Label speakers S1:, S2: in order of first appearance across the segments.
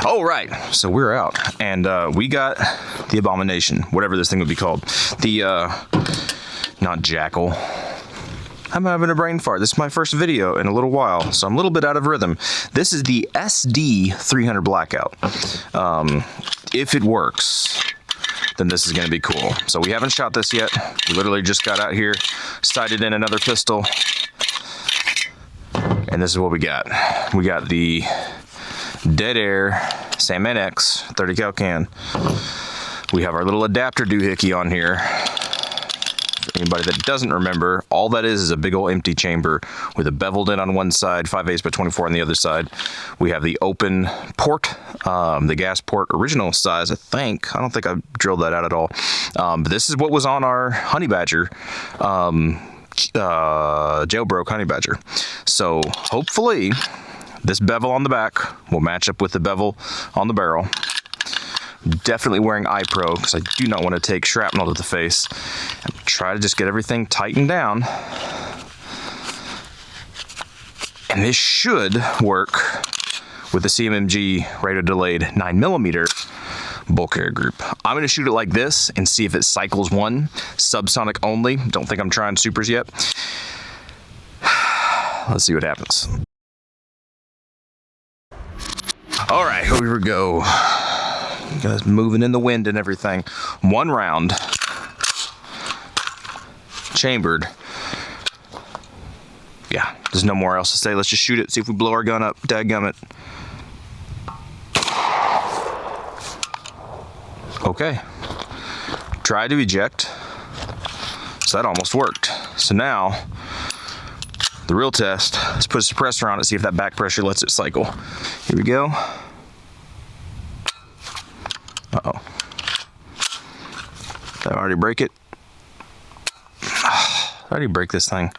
S1: All right, so we're out, and we got the Abomination, whatever this thing would be called. The, not Jackal. I'm having a brain fart. This is my first video in a little while, so I'm a little bit out of rhythm. This is the SD300 Blackout. If it works, then this is going to be cool. So we haven't shot this yet. We literally just got out here, sighted in another pistol, and this is what we got. We got the Dead Air Sam NX 30 cal can. We have our little adapter doohickey on here. For anybody that doesn't remember, all that is a big old empty chamber with a beveled in on one side, 5/8 by 24 on the other side. We have the open port, the gas port, original size, I think. I don't think I drilled that out at all. But this is what was on our Honey Badger, Jailbroke Honey Badger. So hopefully this bevel on the back will match up with the bevel on the barrel. Definitely wearing eye pro because I do not want to take shrapnel to the face. And try to just get everything tightened down. And this should work with the CMMG Radial Delayed 9mm bull carrier group. I'm going to shoot it like this and see if it cycles one, subsonic only. Don't think I'm trying supers yet. Let's see what happens. All right, here we go. Guys moving in the wind and everything. One round, chambered. Yeah, there's no more else to say. Let's just shoot it, see if we blow our gun up. Dadgummit. Okay. Try to eject. So that almost worked. So now, the real test, let's put a suppressor on it, see if that back pressure lets it cycle. Here we go. Uh-oh. Did I already break it? I already break this thing.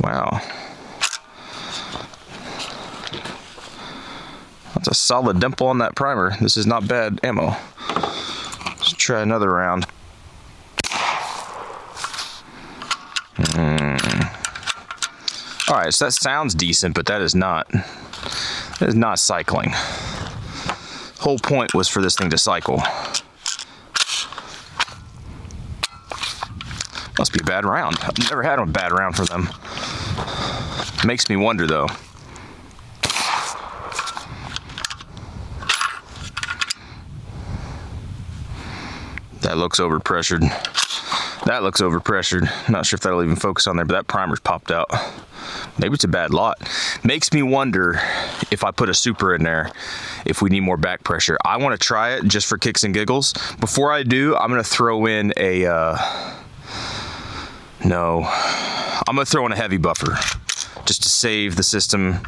S1: Wow. That's a solid dimple on that primer. This is not bad ammo. Let's try another round. All right, so that sounds decent, but that is not cycling. Whole point was for this thing to cycle. Must be a bad round. I've never had a bad round from them. Makes me wonder though. That looks overpressured. That looks overpressured. Not sure if that'll even focus on there, but that primer's popped out. Maybe it's a bad lot. Makes me wonder if I put a super in there, if we need more back pressure. I want to try it just for kicks and giggles. Before I do, I'm going to throw in a, I'm going to throw in a heavy buffer just to save the system in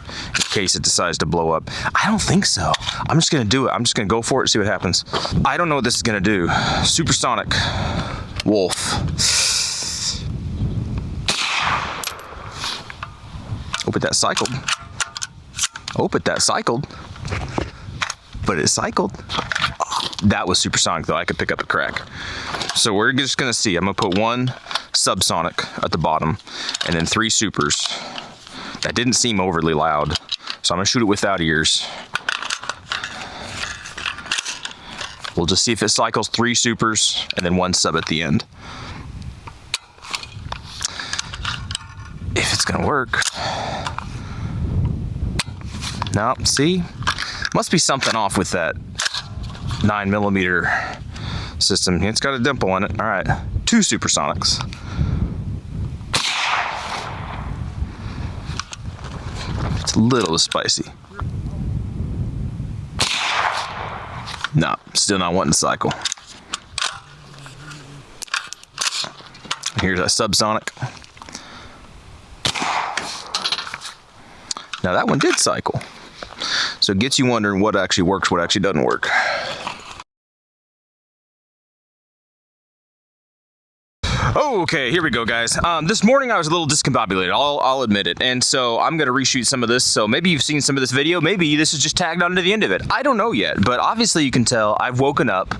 S1: case it decides to blow up. I don't think so. I'm just going to do it. I'm just going to go for it and see what happens. I don't know what this is going to do. Supersonic Wolf. Oh, but that cycled. Oh, but that cycled. But it cycled. Oh, that was supersonic though. I could pick up a crack. So we're just gonna see. I'm gonna put one subsonic at the bottom and then 3 supers. That didn't seem overly loud. So I'm gonna shoot it without ears. We'll just see if it cycles 3 supers and then 1 sub at the end. If it's gonna work. No, see? Must be something off with that 9mm system. It's got a dimple in it. All right, 2 supersonics. It's a little spicy. No, still not wanting to cycle. Here's a subsonic. Now that one did cycle. So it gets you wondering what actually works, what actually doesn't work. Okay. Okay, here we go, guys. This morning I was a little discombobulated, I'll admit it, and so I'm gonna reshoot some of this. So maybe you've seen some of this video, maybe this is just tagged on to the end of it. I don't know yet, but obviously you can tell I've woken up,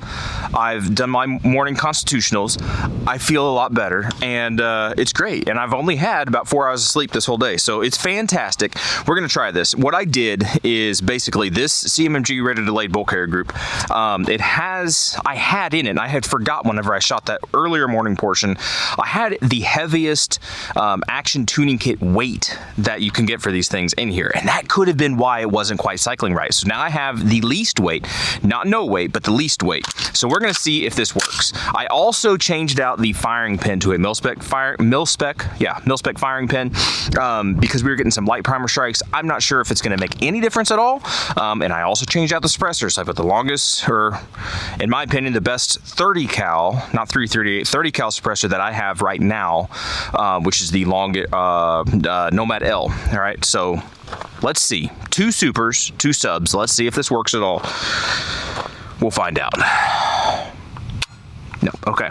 S1: I've done my morning constitutionals, I feel a lot better, and it's great. And I've only had about 4 hours of sleep this whole day, so it's fantastic. We're gonna try this. What I did is basically this CMMG Radial Delayed bulk carrier group. I had in it, and I had forgot whenever I shot that earlier morning portion, I had the heaviest action tuning kit weight that you can get for these things in here, and that could have been why it wasn't quite cycling right. So now I have the least weight, not no weight, but the least weight. So we're gonna see if this works. I also changed out the firing pin to a mil-spec firing pin because we were getting some light primer strikes. I'm not sure if it's gonna make any difference at all. And I also changed out the suppressor. So I put the longest, or in my opinion, the best 30 cal, not 338, 30 cal suppressor that I have right now, which is the longest Nomad L. All right, so let's see. 2 supers, 2 subs. Let's see if this works at all. We'll find out. No, okay.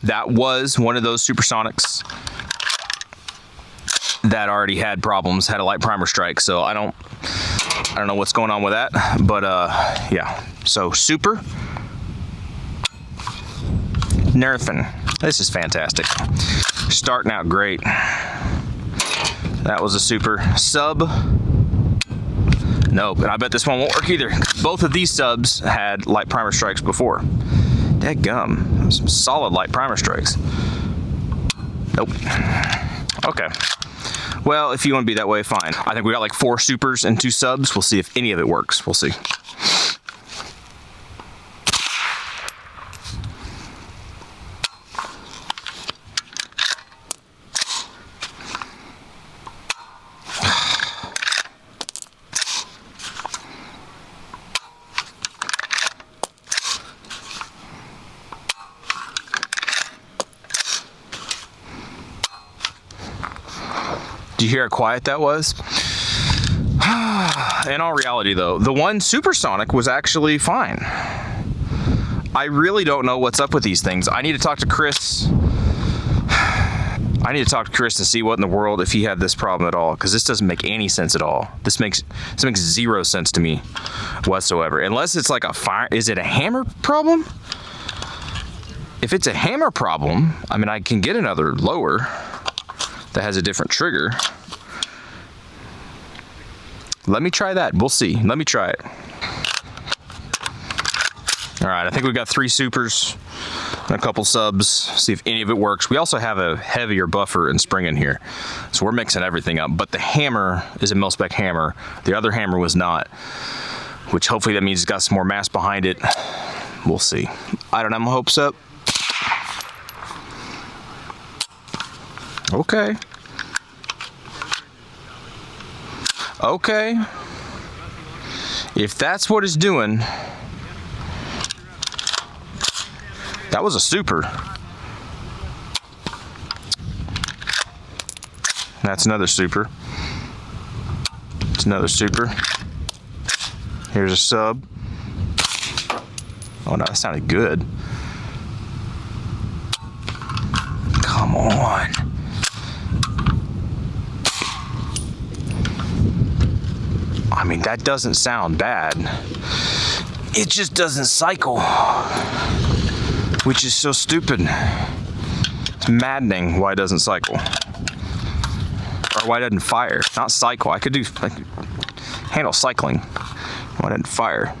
S1: That was one of those supersonics that already had problems, had a light primer strike. So I don't know what's going on with that, but yeah. So super, nothing. This is fantastic. Starting out great. That was a super sub. Nope, and I bet this one won't work either. Both of these subs had light primer strikes before. Dadgum, some solid light primer strikes. Nope. Okay. Well, if you want to be that way, fine. I think we got like 4 supers and 2 subs. We'll see if any of it works. We'll see. Do you hear how quiet that was? In all reality though, the one supersonic was actually fine. I really don't know what's up with these things. I need to talk to Chris. I need to talk to Chris to see what in the world, if he had this problem at all, because this doesn't make any sense at all. This makes 0 sense to me whatsoever. Unless it's like a fire, is it a hammer problem? If it's a hammer problem, I mean, I can get another lower that has a different trigger. Let me try that. We'll see. Let me try it. All right, I think we got 3 supers and a couple subs. See if any of it works. We also have a heavier buffer and spring in here, so we're mixing everything up. But the hammer is a mil-spec hammer. The other hammer was not, which hopefully that means it's got some more mass behind it. We'll see. I don't have my hopes up. Okay. Okay. If that's what it's doing, that was a super. That's another super. It's another super. Here's a sub. Oh no, that sounded good. Come on. I mean, that doesn't sound bad. It just doesn't cycle, which is so stupid. It's maddening why it doesn't cycle. Or why it doesn't fire. Not cycle. I could handle cycling. Why didn't fire?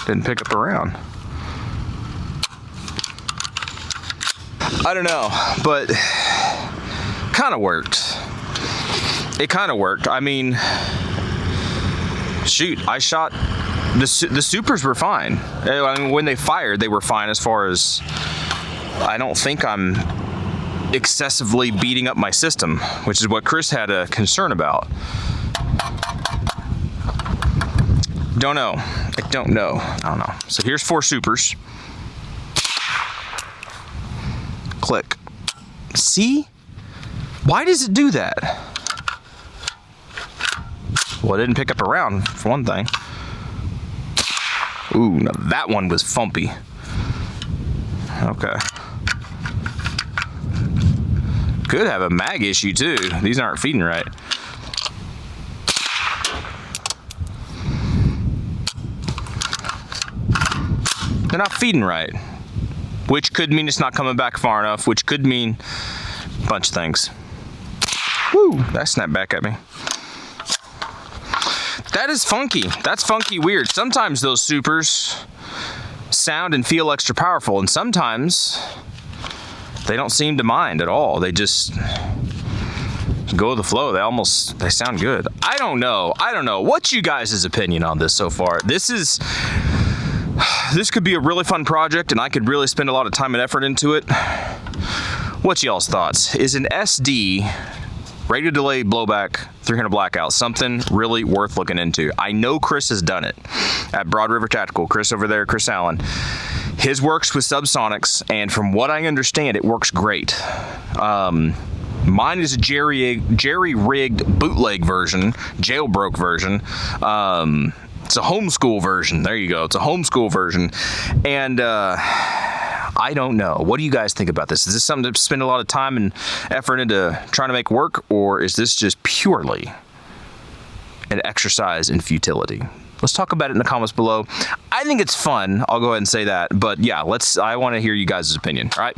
S1: Didn't pick up around. I don't know, but kind of worked. It kind of worked. I mean, shoot, I shot, the supers were fine. I mean, when they fired, they were fine as far as, I don't think I'm excessively beating up my system, which is what Chris had a concern about. Don't know. I don't know. So here's 4 supers. Click. See? Why does it do that? Well, it didn't pick up a round, for one thing. Ooh, now that one was fumpy. Okay. Could have a mag issue too. These aren't feeding right. They're not feeding right, which could mean it's not coming back far enough, which could mean a bunch of things. Woo, that snapped back at me. That is funky. That's funky weird. Sometimes those supers sound and feel extra powerful, and sometimes they don't seem to mind at all. They just go with the flow. They sound good. I don't know. What's you guys' opinion on this so far? This could be a really fun project, and I could really spend a lot of time and effort into it. What's y'all's thoughts? Is an SD Radial Delayed blowback 300 blackout something really worth looking into? I know Chris has done it at Broad River Tactical. Chris over there, Chris Allen. His works with subsonics, and from what I understand, it works great. Mine is a jerry-rigged bootleg version, jailbroke version. It's a homeschool version. There you go. It's a homeschool version. And I don't know. What do you guys think about this? Is this something to spend a lot of time and effort into trying to make work, or is this just purely an exercise in futility? Let's talk about it in the comments below. I think it's fun. I'll go ahead and say that. But yeah, I want to hear you guys' opinion. All right,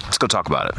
S1: let's go talk about it.